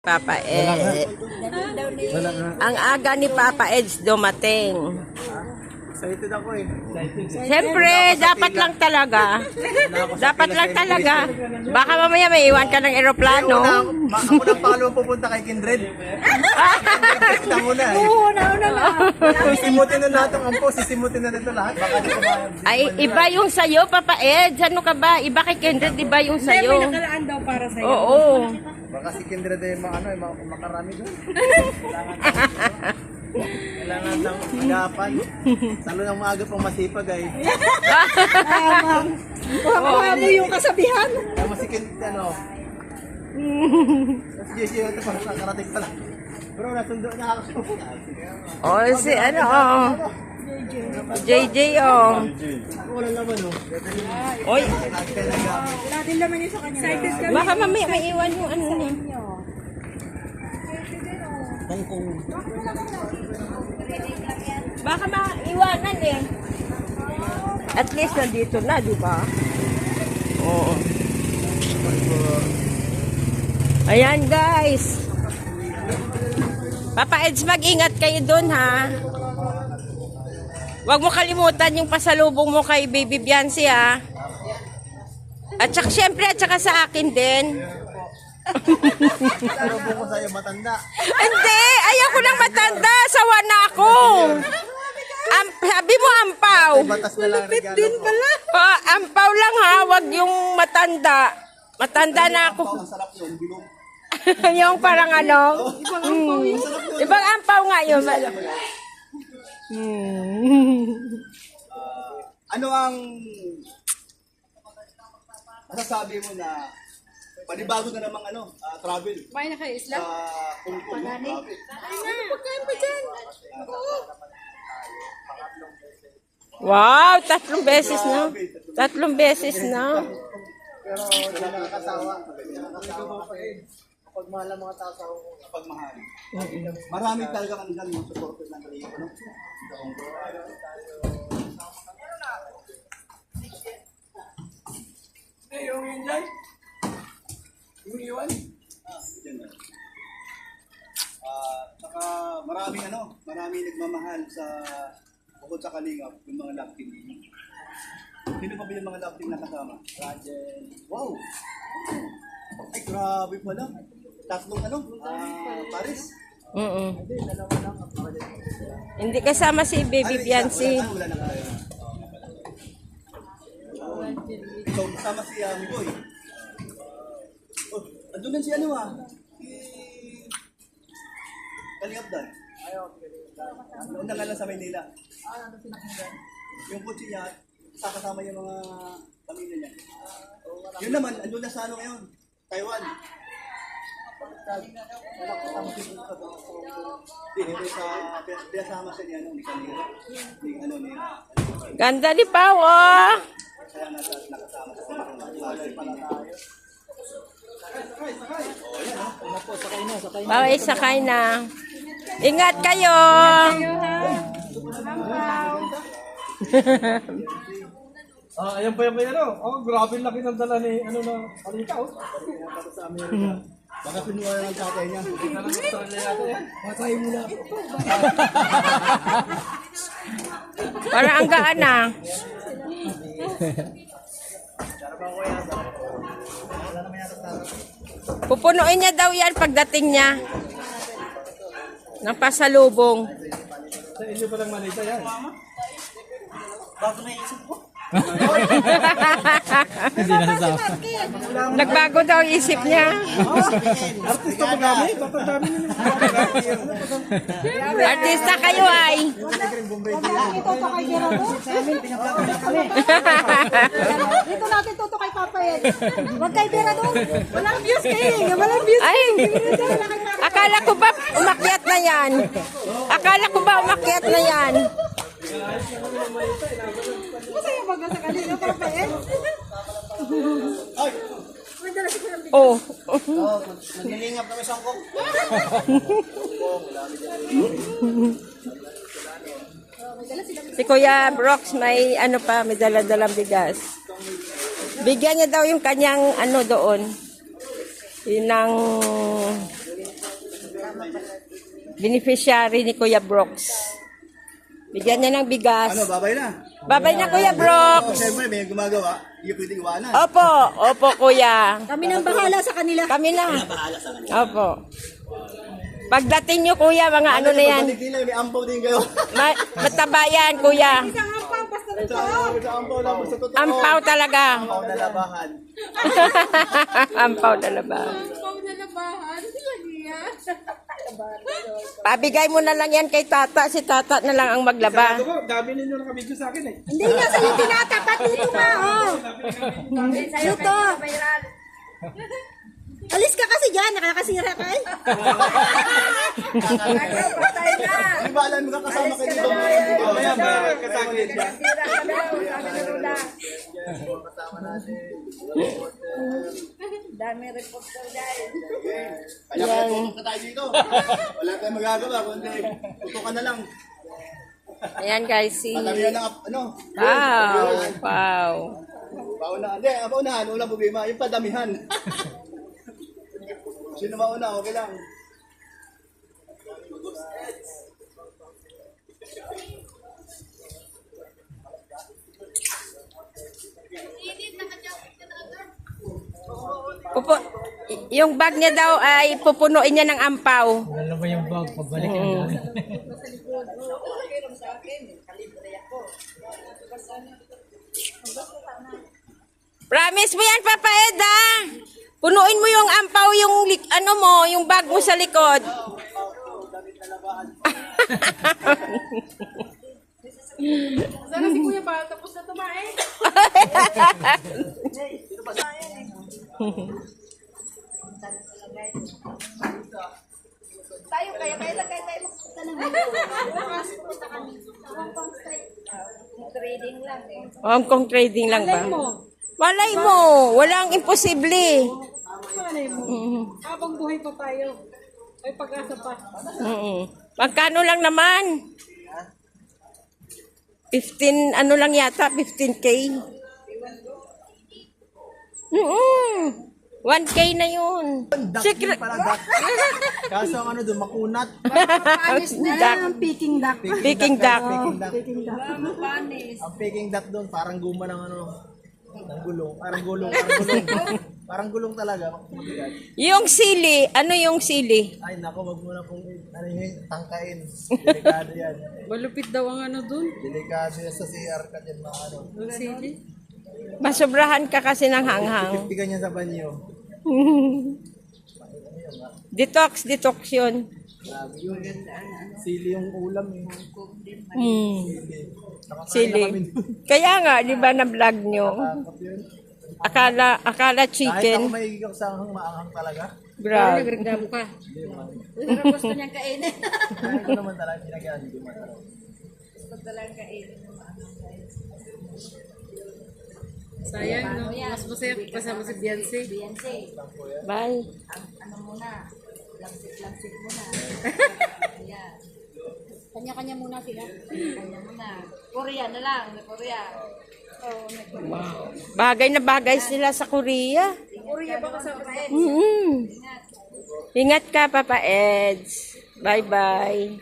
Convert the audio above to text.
Papa Ed. Ang aga ni Papa Eds dumating. Excited ako eh. Siyempre, dapat lang talaga. Dapat lang talaga. Baka mamaya may iwan ka ng eroplano. Ako na pangalawang pupunta kay Kindred. Kita muna eh. Oo, nauna na. Sisimutin na lahat ang ampo. Sisimutin na nito lahat. Baka di kumayang. Ay, iba yung sayo, Papa Ed. Ano ka ba? Iba kay Kindred, iba yung May sayo. nakalaan daw para sa'yo. Oo. Baka si Kindred ay makarami doon. Kailangan ng agapan. Lalo ng maaga pang masipag ay. Kuha mo yung kasabihan. Kaya mo si Kindred Mas JJ ito pang nakarating pala. Bro, nasundo na ako. Oh, si ano, oh. JJ, oh. Wala naman oh. Oy, Wala din naman yun sa kanya. Excited kami. baka mamaya may iwan yung ano niya. Baka maiwanan eh. At least nandito na, di ba? Oo. Ayan guys. Papa Eds, mag-ingat kayo dun ha. Huwag mo kalimutan yung pasalubong mo kay Baby Biancy ha. At saka syempre, at saka sa akin din. Salubong ko sa'yo matanda. Hindi! Ayoko ng matanda! Sawa na ako! Sabi mo ampaw. Batas na lang regalo ko. Oh, ampaw lang ha, wag yung matanda. Matanda na ako. Ang sarap yun, bilog. Yung parang ano. Ibang ampaw nga yun. Ano ang masasabi mo na panibago na namang travel Kumain na kayo, Isla? sa Hong Kong? Grabe. Pagkain pa dyan. Wow, 3 beses na. 3 beses na. Pero hindi nakakasawa. Kapag mahal ang mga tao sa Hong Kong. Kapag mahal. Marami talaga kanila yung supported ng Rico. Sa Hong Kong. Yung yun dyan? Yung iwan? Yan na. Saka maraming nagmamahal sa bukod sa Kalingap, yung mga love team. Sino pa ba yung mga love team na kasama? Rajen. Wow! Ay, grabe pala. Tatlong Paris. Hindi kasama si Baby Biancy. Wala na kayo. So, kasama si Migoy. Oh, andun din si si Kalingap Dan. Noon na nga lang sa Maynila. Yung kutsi niya, kasama yung mga pamilya niya. Yun naman, andun na sa ngayon? Taiwan. Pinasama siya ni Kalingap. Ganda ni Pao, oh. Kaya nakasama sa Pao, sakay na. Ingat kayo. Ayan pa yung may grabe laki ng dala ni, na, palita, oh. Baka pinuha ng tatay niya. Patay mo na. Parang ang gaan na. Pupunuin niya daw yan pagdating niya. Ng pasalubong. Sa inyo palang malita yan. Hindi na sa Nagbago daw ang isip niya. artista pa kami. Bakit dami nyo Artista kayo ay. Ito kay Gerardo. Dito natin toto kay Papa Ed. Huwag kay Gerardo. Walang views kayo. Walang views. Ay, akala ko ba umakyat na yan? Akala ko ba umakyat na yan? Masaya baga sa kanila, Papa Ed. Oh. Naglilingap kami sa Hong Kong. Si Kuya Brox may may dala-dalang bigas. Bigyan niya daw yung kanyang doon. Yun ang Beneficiary ni Kuya Brooks. Bigyan niya ng bigas. Ano, babay na? Babay na Kuya Brooks. Siyempre, may gumagawa. Hindi pwede iwanan. Opo, opo Kuya. Kami nang bahala sa kanila. Kami na. Opo. Pagdating nyo Kuya, mga ano na yan. Pagbalik nila, may ampaw din kayo. Mataba yan Kuya. Isang ampang, basta Sa ampaw lang, sa totoo. Ampaw talaga. Ampaw na labahan. Ampaw talaga. Pabigay mo na lang yan kay Tata. Si Tata na lang ang maglaba. Ito po, dami ninyo nakabidyo sa akin eh. Hindi nga sa'yo tinatapat dito nga, oh. Dito. Alis ka kasi dyan, nakakasira ka eh. Hindi ba alam, makakasama kayo dito. Mamaya ba kasagin? Kaya kaya pumunta tayo dito. Wala tayong magagawa, kundi tutukan na lang. Ayan guys, si... Matamihan ng ano. Wow, wow. Paunahan. Hindi, ang paunahan, ulang problema, yung padamihan. Sino mauna, okay lang. Yung bag niya daw ay pupunuin niya ng ampaw. Wala ba yung bag? Pabalik ang dami. Promise mo yan, Papa Ed, ha? Punuin mo yung ampaw, yung ano mo, yung bag mo sa likod. Sana si Kuya ba, tapos na tumain. Tayo, kaya lang tayo magpunta ng trading lang eh. Hong Kong trading lang ba? Malay mo, walang imposible. Malay mo. Habang buhay pa tayo. May pag-asa pa. Magkano lang naman? 15, ano lang yata, 15K. 1K na yun. Secret. Kaso ang ano doon, makunat. Duck. Peking duck. Peking duck. Peking duck. Ang Peking duck doon, parang guma ng ano, ng gulong. Parang gulong. Parang gulong talaga. Mabigat. Yung sili, ano yung sili? Ay nako, wag mo na pong ano yun, tangkain. Delikado yan. Malupit daw ang ano dun. Delikado yan sa CR ka dyan mga ano. Sili. Masobrahan ka kasi ng hanghang. Pipigan yan sa banyo. Detox yun. Grabe yun. Sili yung ulam eh. Sili. Kaya nga, di ba na-vlog nyo? Takot yun. Akala Kahit ako chicken. may kasamang maanghang talaga. Grabe. Nagregdamo ka. Pero gusto niyang kainin. Kahit ko naman talaga ginagawa. Hindi mo talaga. Gusto talagang kainin. Sayang, no? Mas masaya kasama si Beyonce. Bye. Ano muna? Langsik muna. Ayan. Kanya-kanya muna sila. Kanya muna. Korea na lang. Korea. Oh, Bagay na bagay sila sa Korea. Korea ba kasama sa Ingat ka, Papa Eds. Bye-bye.